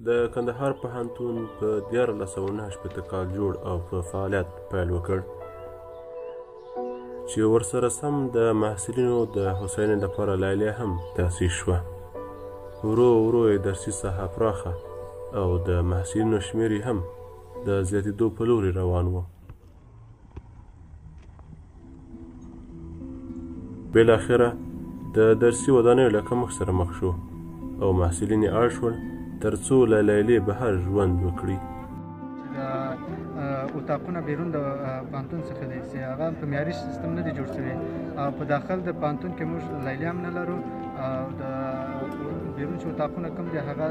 د کندهار پوهنتون په 1489 کال جوړ او په فعالیت پیل وکړ چې ورسره سم د محصلینو د هوساینې لپاره لیلیه هم تأسیس شوه. ورو ورو یې درسي ساحه پراخه او د محصلینو شمېر یې هم د زیاتېدو په لوري روان و. بالاخره د درسي ودانیو له کمښت سره مخ شو او محصلین یې اړ شول تر څو له لیلیې بهر ژوند وکړي. اتاقونه بیرون د پوهنتون څخه دي چې هغه په معیاري سیستم نه دي جوړ شوي او په داخل د پوهنتون کې موږ لیلیه هم نه لرو او د بیرون چې اتاقونه کوم دي هغه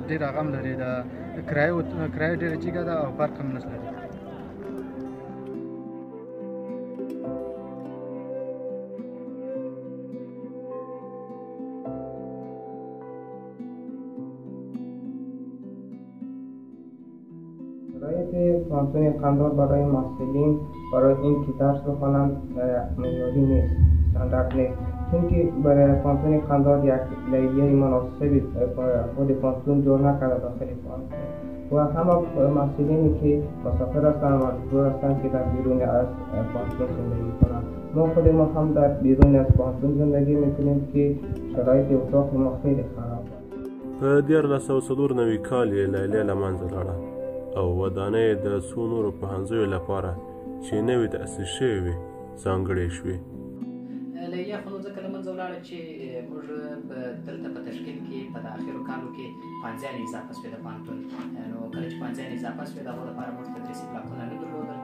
ډېر هغه هم لري، د کرایه ډېره جګه ده او برق هم نه لري. شرایط پوهنتون کندهار برای محصلین برای اینکه درس بخوانند معیاری نیست، استاندارد نیست، چون که برای پوهنتون کندهار یک لیلیه مناسب خود پوهنتون جور نکرده داخل پوهنتون و همه محصلینی که مسافر هستند و مجبور هستند که در بیرون از پوهنتون زندگی کنند. ما خود ما هم در بیرون از پوهنتون زندگی میکنیم که شرایط اتاق ما خیلی خراب است. په 1494 کال یې لیلیه له منځه لاړه او ودانۍ د څو نورو پوهنځیو لپاره چې نوې تأسیس شوې وې ځانګړې شوې. لیلیه خو نو ځکه له منځه ولاړه چې موږ دلته په تشکیل کې په اخرو کالو کې پوهنځیانې اضافه شوې د پوهنتون، نو کله چې پوهنځیانې اضافه شوې د هغو لپاره موږ تدریسي بلاکونه نه درلودل،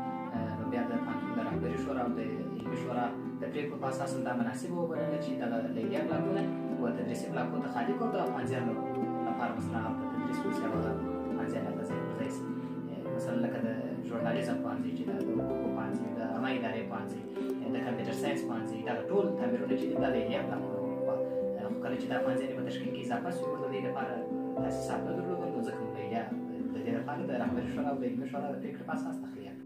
نو بیا د پوهنتون د رهبري شورا او د علمي شورا د پرېکړو په اساس دا مناسبه وبلله چې دغه لیلیه بلاکونه و تدریسي بلاکونو ته خالي کړو، د پوهنځیانو لپاره مثلا هلته تدریس وشي او هغه پوهنځیان هلته ځای پر ځای شي. مثلا لکه د ژورنالیزم پوهنځي چې د حقوقو پوهنځي، د عامه ادارې پوهنځي، د کمپیوټر ساینس پوهنځي، دغه ټول تعمیرونه چې دي دا لیلیه بلاکونه وو. خو کله چې دا پوهنځیانې په تشکیل کې اضافه شوې موږ د دې لپاره تاسیسات نه درلودل، نو ځکه موږ لیلیه د دې لپاره د رهبري شورا او د علمي شورا د پرېکړې په اساس تخلیه کړه.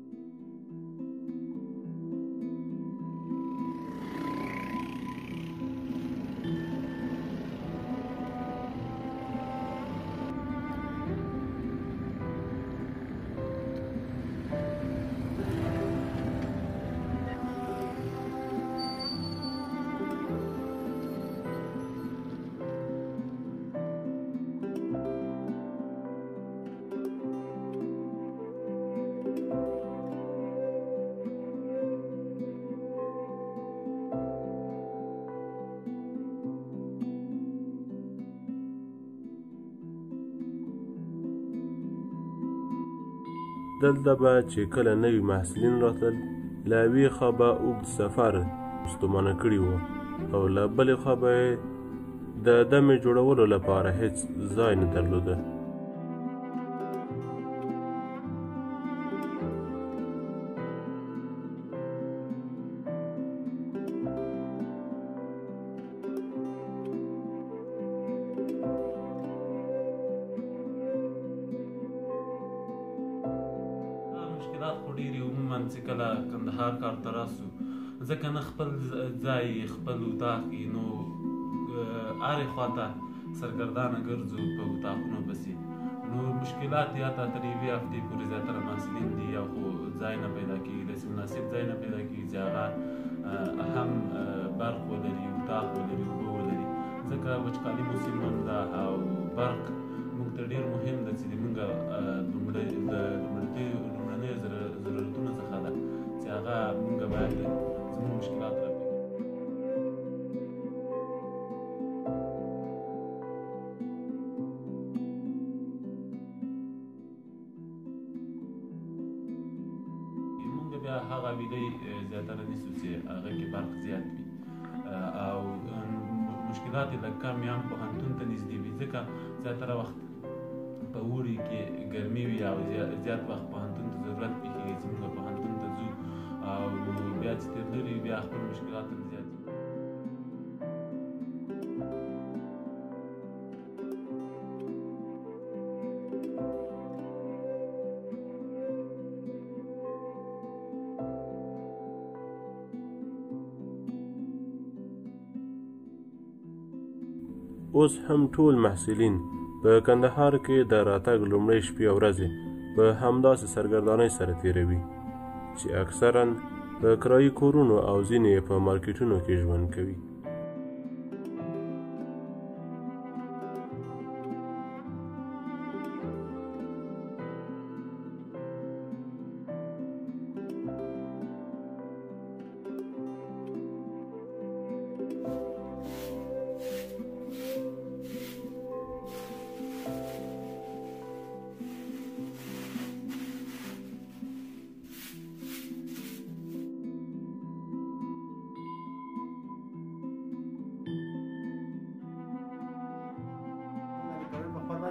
دلته به چې کله نوي محصلین راتلل له یوې خوا به اوږد سفر ستومانه کړي وو او له بلې خوا به یې د دمې جوړولو لپاره هیڅ ځای نه درلوده. مشکلات خو ډېرې عموما چې کله کندهار کار ته راسو ځکه نه خپل ځای خپل اتاق وي، نو هرې خواته سرګردانه ګرځو په اتاقونو پسې، نو مشکلات یا تا تر یوې هفتې پورې زیاتره محصلین دي یا خو ځای نه پیدا کېږي، داسې مناسب ځای نه پیدا کېږي چې هغه هم برق ولري، اتاق ولري، اوبه ولري، ځکه وچکالي موسم هم ده او برق موږ ته ډېر مهم ده چې موږ د لومړنیو ضرورتونو څخه ده چې هغه موږ باید زموږ مشکلات رفع کړي. موږ بیا هغه ویډۍ زیاتره نیسو چې هغه کې برق زیات وي او مشکلات یې لږ کم یا هم پوهنتون ته نږدې وي، ځکه زیاتره وخت په اوړي کې ګرمي وي او زیات وخت پوهنتون ته ضرورت پېښېږي چې موږ پوهنتون ته ځو او بیا چې تر لرې وي بیا خپل مشکلات هم زیات وي. اوس هم ټول محصلین په کندهار کې د راتګ لومړۍ شپې او ورځې په همداسې سرګردانۍ سره تېروي چې اکثرا په کرایي کورونو او ځینې په مارکیټونو کې ژوند کوي.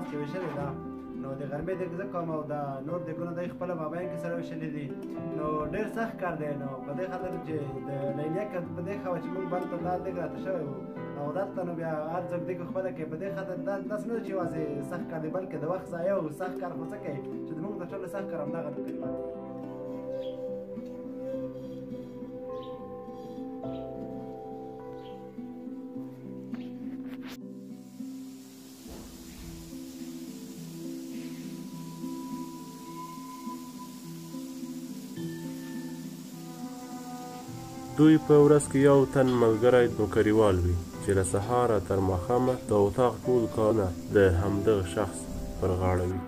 چې ویشلې ده نو د غرمې د زه کوم او د نور دیګونه د خپل مابین کې سره ویشلې دي نو ډېر سخت کار دی. نو په دې خاطر چې د لیلیه کې په دې خوا چې موږ بند ته دا دیګ راته شوی وو او دلته نو بیا هر څوک دیګ خپله کوي. په دې خاطر دا داسې نه چې یوازې سخت کار دی بلکې د وخت ضایع او سخت کار خو څه کوي چې زموږ د ټولو سخت کار همدغه کلمات دي. دوی په ورځ کې یو تن ملګری نوکریوال وي چې له سهاره تر ماښامه د اطاق ټول کارونه د همدغه شخص پر غاړه وي.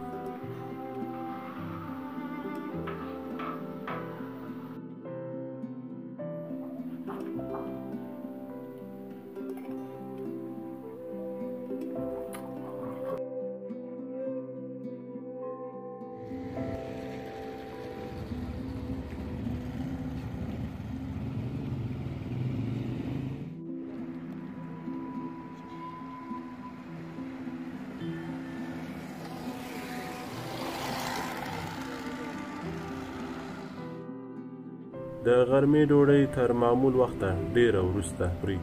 د غرمې ډوډۍ تر معمول وخته ډېره وروسته خوري.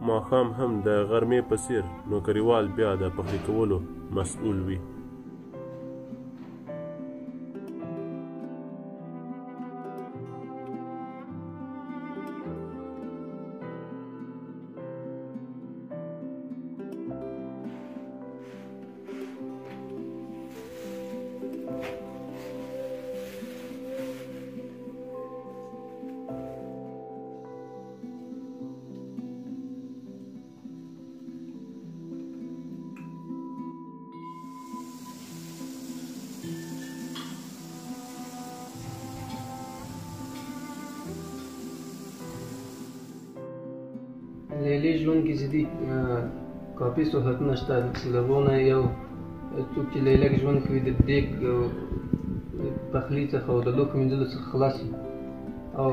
ماښام هم د غرمې په څیر نوکریوال بیا د پخلي کولو مسؤل وي. لیلی ژوند کې چې دي کافي سهولتونه شته چې له هغو نه یو څوک چې لیلیه کې ژوند کوي د دیګ پخلي څخه او د لوښو مینځلو څخه خلاص وي او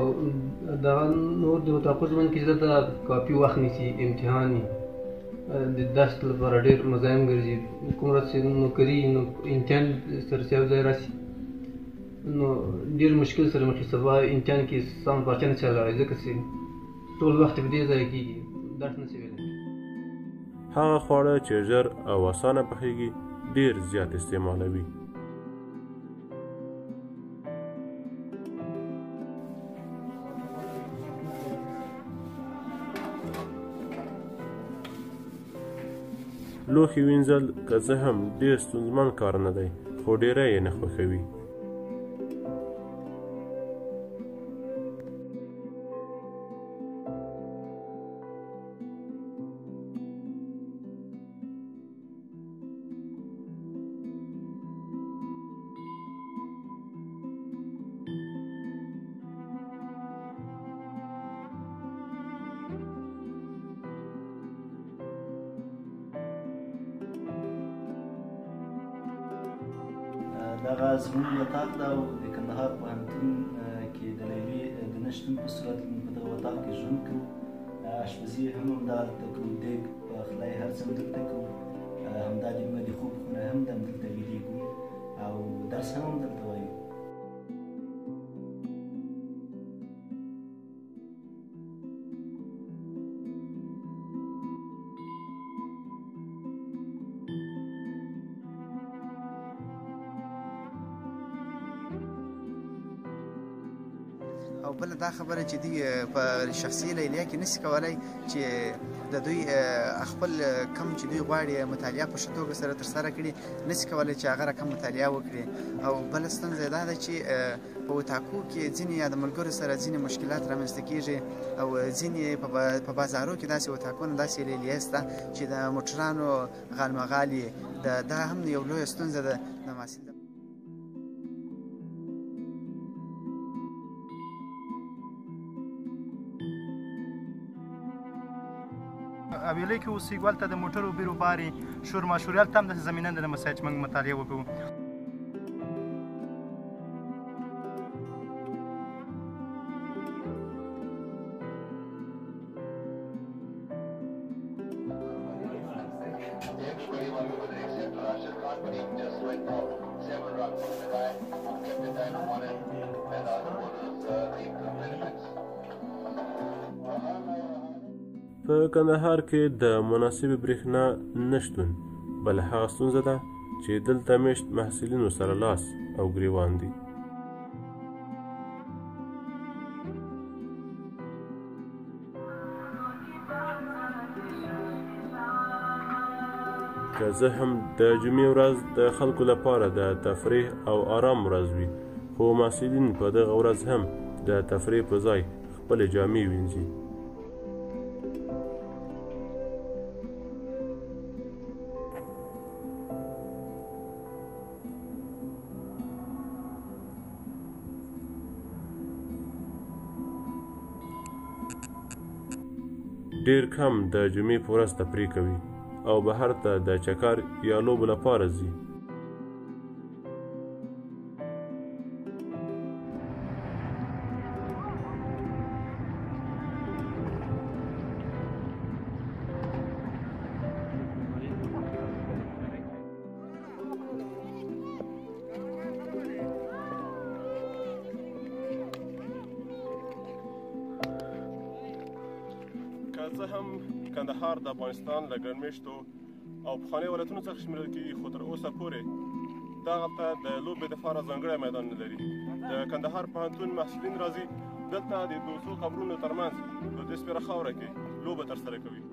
دغه نور د اطاقو ژوند کې چې دلته کافي وخت نیسي امتحان وي د درس لپاره ډېر مزاحم ګرځي کوم ورځ چې نوکري نو امتحان سره چې یو ځای راسي نو ډېر مشکل سره مخ سبا امتحان کې سم پارچه نه چلوي ځکه چې ټول وخت په دې ځای کېږي درس نه شي ویلی. هغه خواړه چې ژر او اسانه پخیږي ډېر زیات استعمالوي. لوښي وینځل که څه هم ډېر ستونزمن کار نه دی خو ډېری یې نه خوښوي. دغه زموږ اطاق ده او د کندهار پوهنتون کې د لیلیې د نه شتون په صورت موږ په دغه اطاق کې ژوند کوو. اشپزي هم همدلته کوو، دیګ پخلی هر څه هم دلته کوو همدارنګه موږ د خوب خونه هم دلته ویډیو او درس هم دلته وایو. او بل دا خبره چې دوی په شخصي لیلیه کې نشي کولای چې د دوی خپل کم چې دوی غواړي مطالعه په ښه توګه سره ترسره کړي نشي کولای چې هغه رقم مطالعه وکړي. او بله ستونزه دا ده چې په وطاقو کې ځینې یا د ملګرو سره ځینې مشکلات رامنځته کېږي او ځینې په بازارو کې داسې وطاقونه داسې لیلیې شته چې د موټرانو غالمغالي دا هم یو لویه ستونزه ده د محصل. اویلی کې اوسېږو هلته د موټرو بیرو باري شور ماشوري هلته هم داسې زمینه ده د مسایل چې موږ مطالعه وکړو. په کندهار کې د مناسبې برېښنا نشتون بل هغه ستونزه ده چې دلته میشت محصلینو سره لاس او ګریوان دي. که زه هم د جمعې ورځ د خلکو لپاره د تفریح او آرام ورځ وي خو محصلین په دغه ورځ هم د تفریح په ځای خپلې جامې وینځي. ډېر کم د جمعې په ورځ تفریح کوي او بهر ته د چکر یا لوبو لپاره ځي. زه هم کندهار د افغانستان له ګڼمېشتو او پخوانیو ولایتونو څخه شمیرل کېږي خو تر اوسه پورې دغلته د لوبې دپاره ځانګړی میدان نه لري. د کندهار پوهنتون محصلین راځي دلته د 200 قبرونو ترمنځ په دې سپېره خاوره کې لوبه ترسره کوي.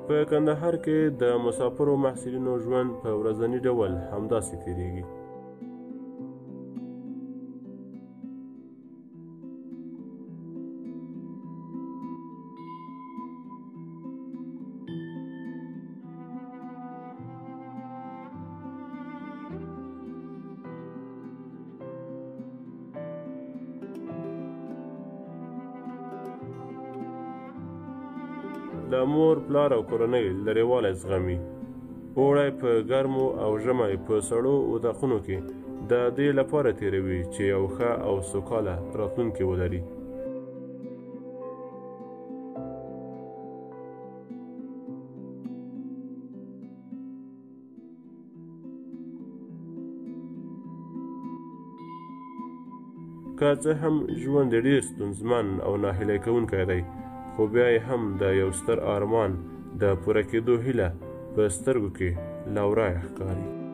په کندهار کې د مسافرو محصلینو ژوند په ورځني ډول همداسې تیریږي. د مور پلار او کورنۍ لرېوالی زغمي. اوړی په ګرمو او ژمی په سړو اطاقونو کې د دې لپاره تیروي چې یو ښه او سوکاله راتلونکی ولري. که څه هم ژوند ډېر ستونزمن او ناهیلی کوونکی دی خو بیا یې هم د یو ستر ارمان د پوره کېدو هیله په سترګو کې لا ورایه ښکاري.